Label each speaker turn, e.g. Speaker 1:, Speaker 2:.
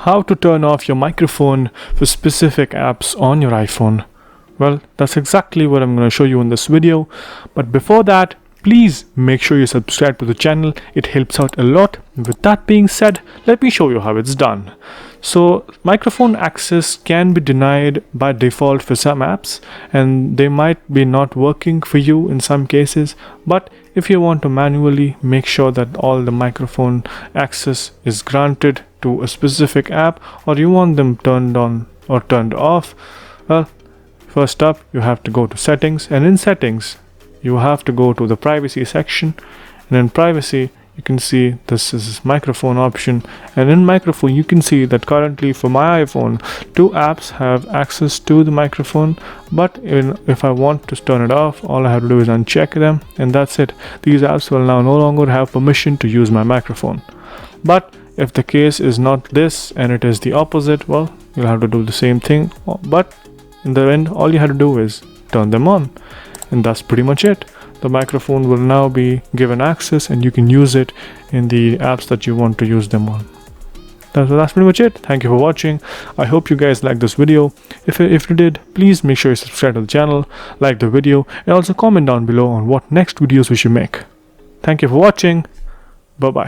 Speaker 1: How to turn off your microphone for specific apps on your iPhone? Well, that's exactly what I'm going to show you in this video. But before that, please make sure you subscribe to the channel. It helps out a lot. With that being said, let me show you how it's done. So microphone access can be denied by default for some apps, and they might be not working for you in some cases. But if you want to manually make sure that all the microphone access is granted to a specific app, or you want them turned on or turned off, well, first up you have to go to settings, and in settings you have to go to the privacy section, and in privacy you can see this is microphone option, and in microphone you can see that currently for my iPhone 2 apps have access to the microphone, but if I want to turn it off, all I have to do is uncheck them, and that's it. These apps will now no longer have permission to use my microphone. But if the case is not this and it is the opposite, well, you'll have to do the same thing, but in the end all you have to do is turn them on, and that's pretty much it. The microphone will now be given access and you can use it in the apps that you want to use them on. That's pretty much it. Thank you for watching. I hope you guys liked this video. If you did, please make sure you subscribe to the channel, like the video, and also comment down below on what next videos we should make. Thank you for watching. Bye bye.